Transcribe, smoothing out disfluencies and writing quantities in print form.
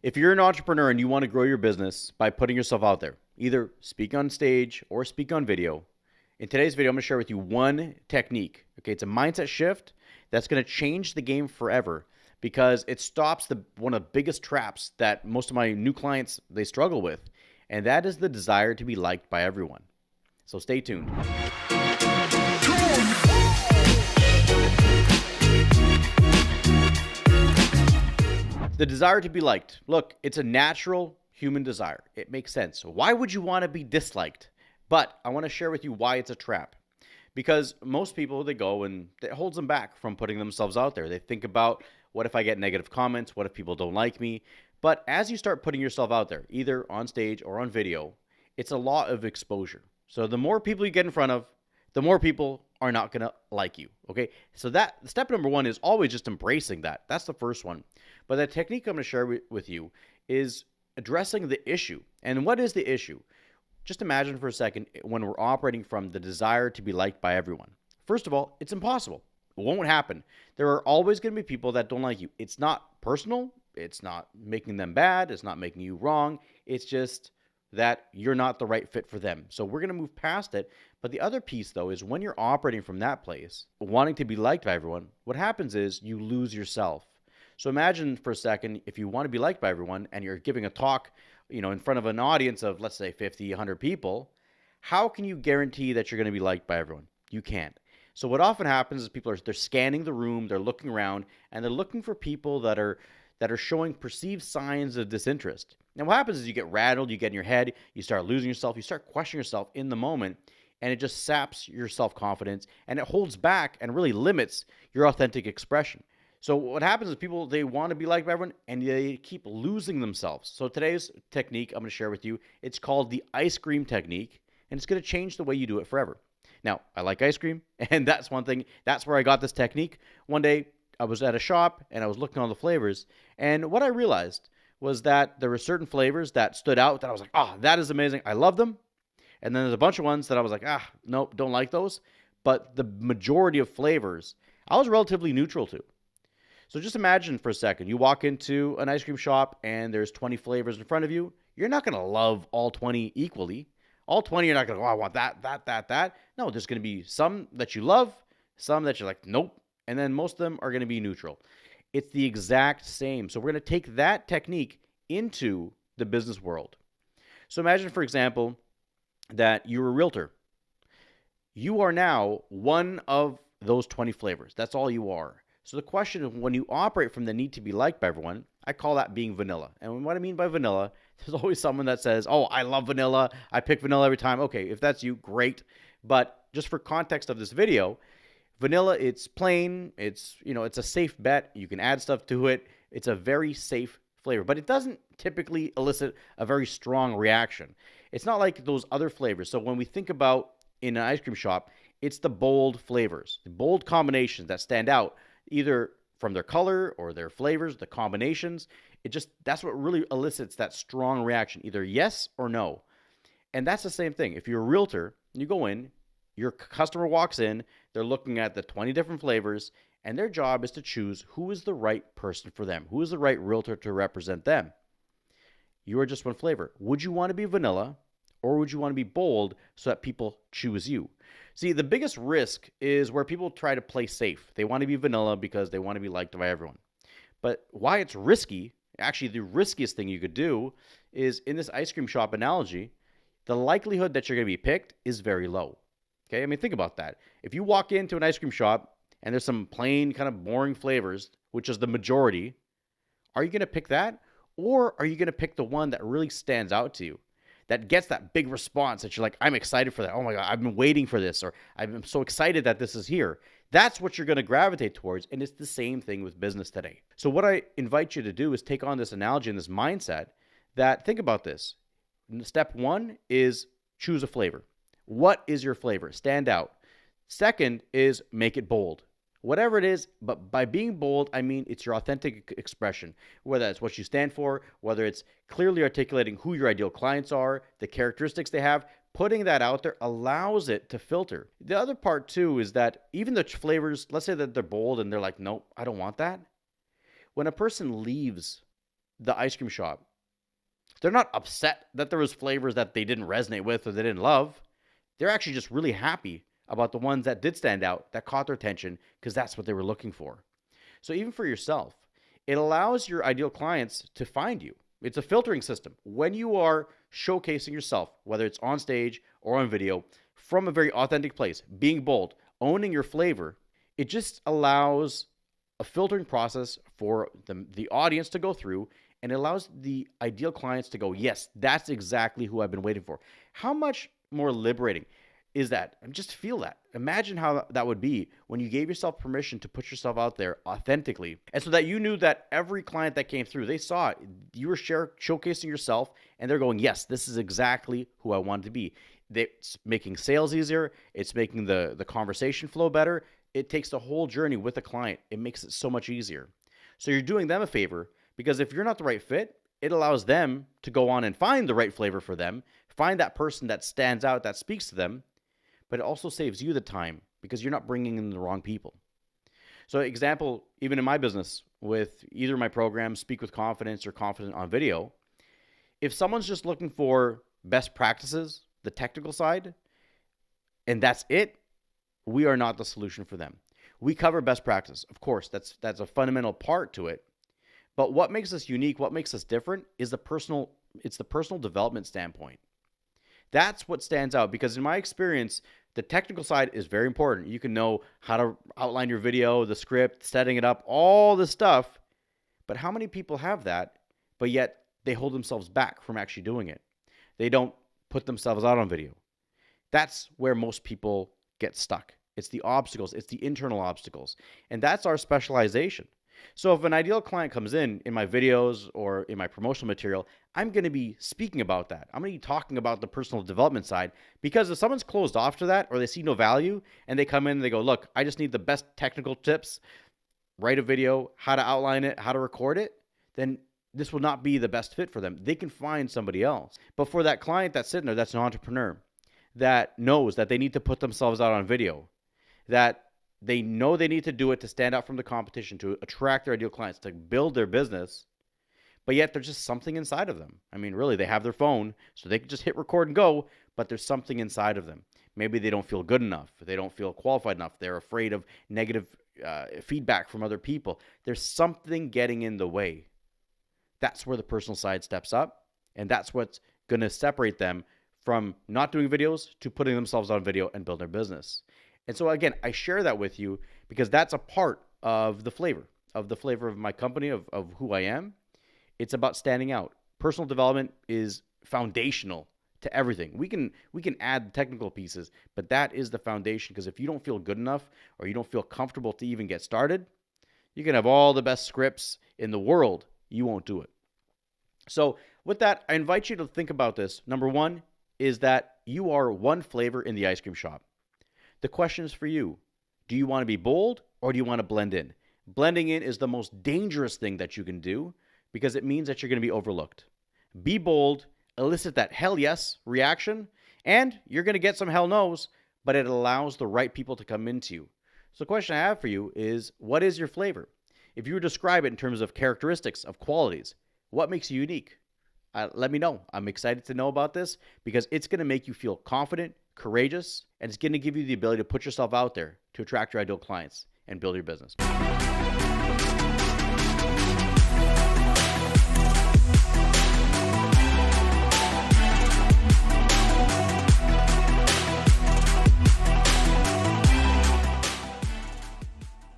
If you're an entrepreneur and you want to grow your business by putting yourself out there, either speak on stage or speak on video, in today's video, I'm going to share with you one technique. Okay, it's a mindset shift that's going to change the game forever because it stops one of the biggest traps that most of my new clients, they struggle with, and that is the desire to be liked by everyone. So stay tuned. The desire to be liked. Look, it's a natural human desire. It makes sense. Why would you want to be disliked? But I want to share with you why it's a trap. Because most people, they go and it holds them back from putting themselves out there. They think about, what if I get negative comments? What if people don't like me? But as you start putting yourself out there, either on stage or on video, it's a law of exposure. So the more people you get in front of, the more people are not going to like you, okay? So that step number one is always just embracing that. That's the first one. But the technique I'm going to share with you is addressing the issue. And what is the issue? Just imagine for a second when we're operating from the desire to be liked by everyone. First of all, it's impossible. It won't happen. There are always going to be people that don't like you. It's not personal. It's not making them bad. It's not making you wrong. It's just that you're not the right fit for them. So we're going to move past it. But the other piece, though, is when you're operating from that place, wanting to be liked by everyone, what happens is you lose yourself. So imagine for a second, if you want to be liked by everyone and you're giving a talk, in front of an audience of, let's say, 50, 100 people, how can you guarantee that you're going to be liked by everyone? You can't. So what often happens is they're scanning the room, they're looking around, and they're looking for people that are showing perceived signs of disinterest. Now what happens is you get rattled, you get in your head, you start losing yourself, you start questioning yourself in the moment, and it just saps your self-confidence, and it holds back and really limits your authentic expression. So what happens is people, they want to be liked by everyone, and they keep losing themselves. So today's technique I'm going to share with you, it's called the ice cream technique, and it's going to change the way you do it forever. Now, I like ice cream, and that's one thing. That's where I got this technique. One day, I was at a shop, and I was looking at all the flavors, and what I realized was that there were certain flavors that stood out that I was like, that is amazing. I love them. And then there's a bunch of ones that I was like, nope, don't like those. But the majority of flavors, I was relatively neutral to. So just imagine for a second, you walk into an ice cream shop and there's 20 flavors in front of you. You're not going to love all 20 equally. All 20, you're not going to go, I want that. No, there's going to be some that you love, some that you're like, nope. And then most of them are going to be neutral. It's the exact same. So we're going to take that technique into the business world. So imagine, for example, that you're a realtor. You are now one of those 20 flavors. That's all you are. So the question is, when you operate from the need to be liked by everyone, I call that being vanilla. And what I mean by vanilla, there's always someone that says, I love vanilla. I pick vanilla every time. Okay, if that's you, great. But just for context of this video, vanilla, it's plain. It's a safe bet. You can add stuff to it. It's a very safe flavor, but it doesn't typically elicit a very strong reaction. It's not like those other flavors. So when we think about in an ice cream shop, it's the bold flavors, the bold combinations that stand out, either from their color or their flavors, the combinations. That's what really elicits that strong reaction, either yes or no. And that's the same thing. If you're a realtor, you go in, your customer walks in, they're looking at the 20 different flavors, and their job is to choose who is the right person for them, who is the right realtor to represent them. You are just one flavor. Would you want to be vanilla, or would you want to be bold so that people choose you? See, the biggest risk is where people try to play safe. They want to be vanilla because they want to be liked by everyone. But why it's risky, actually the riskiest thing you could do is, in this ice cream shop analogy, the likelihood that you're going to be picked is very low. Okay, I mean, think about that. If you walk into an ice cream shop and there's some plain kind of boring flavors, which is the majority, are you going to pick that? Or are you going to pick the one that really stands out to you, that gets that big response that you're like, I'm excited for that. Oh my God, I've been waiting for this, or I'm so excited that this is here. That's what you're going to gravitate towards. And it's the same thing with business today. So what I invite you to do is take on this analogy and this mindset that, think about this. Step one is choose a flavor. What is your flavor? Stand out. Second is make it bold. Whatever it is, but by being bold, I mean it's your authentic expression, whether it's what you stand for, whether it's clearly articulating who your ideal clients are, the characteristics they have. Putting that out there allows it to filter. The other part too is that even the flavors, let's say that they're bold and they're like, nope, I don't want that. When a person leaves the ice cream shop, they're not upset that there was flavors that they didn't resonate with or they didn't love. They're actually just really happy about the ones that did stand out, that caught their attention, because that's what they were looking for. So even for yourself, it allows your ideal clients to find you. It's a filtering system. When you are showcasing yourself, whether it's on stage or on video, from a very authentic place, being bold, owning your flavor, it just allows a filtering process for the audience to go through, and it allows the ideal clients to go, yes, that's exactly who I've been waiting for. How much more liberating is that? And just feel that. Imagine how that would be when you gave yourself permission to put yourself out there authentically. And so that you knew that every client that came through, they saw it. You were showcasing yourself, and they're going, yes, this is exactly who I wanted to be. It's making sales easier. It's making the conversation flow better. It takes the whole journey with the client. It makes it so much easier. So you're doing them a favor, because if you're not the right fit, it allows them to go on and find the right flavor for them, find that person that stands out, that speaks to them, but it also saves you the time because you're not bringing in the wrong people. So example, even in my business with either my program, Speak with Confidence or Confident on Video, if someone's just looking for best practices, the technical side, and that's it, we are not the solution for them. We cover best practice. Of course, that's a fundamental part to it. But what makes us unique, what makes us different is the personal development standpoint. That's what stands out, because in my experience, the technical side is very important. You can know how to outline your video, the script, setting it up, all this stuff. But how many people have that, but yet they hold themselves back from actually doing it? They don't put themselves out on video. That's where most people get stuck. It's the obstacles. It's the internal obstacles. And that's our specialization. So if an ideal client comes in my videos or in my promotional material, I'm going to be speaking about that. I'm going to be talking about the personal development side, because if someone's closed off to that or they see no value and they come in and they go, look, I just need the best technical tips, write a video, how to outline it, how to record it, then this will not be the best fit for them. They can find somebody else. But for that client that's sitting there, that's an entrepreneur, that knows that they need to put themselves out on video, that they know they need to do it to stand out from the competition, to attract their ideal clients, to build their business, but yet there's just something inside of them. I mean, really, they have their phone, so they can just hit record and go, but there's something inside of them. Maybe they don't feel good enough. They don't feel qualified enough. They're afraid of negative feedback from other people. There's something getting in the way. That's where the personal side steps up, and that's what's going to separate them from not doing videos to putting themselves on video and build their business. And so again, I share that with you because that's a part of the flavor of my company, of who I am. It's about standing out. Personal development is foundational to everything. We can add technical pieces, but that is the foundation, because if you don't feel good enough or you don't feel comfortable to even get started, you can have all the best scripts in the world. You won't do it. So with that, I invite you to think about this. Number one is that you are one flavor in the ice cream shop. The question is for you. Do you want to be bold or do you want to blend in? Blending in is the most dangerous thing that you can do, because it means that you're going to be overlooked. Be bold, elicit that hell yes reaction, and you're going to get some hell no's, but it allows the right people to come into you. So the question I have for you is, what is your flavor? If you were to describe it in terms of characteristics, of qualities, what makes you unique? Let me know. I'm excited to know about this, because it's going to make you feel confident, courageous, and it's going to give you the ability to put yourself out there to attract your ideal clients and build your business.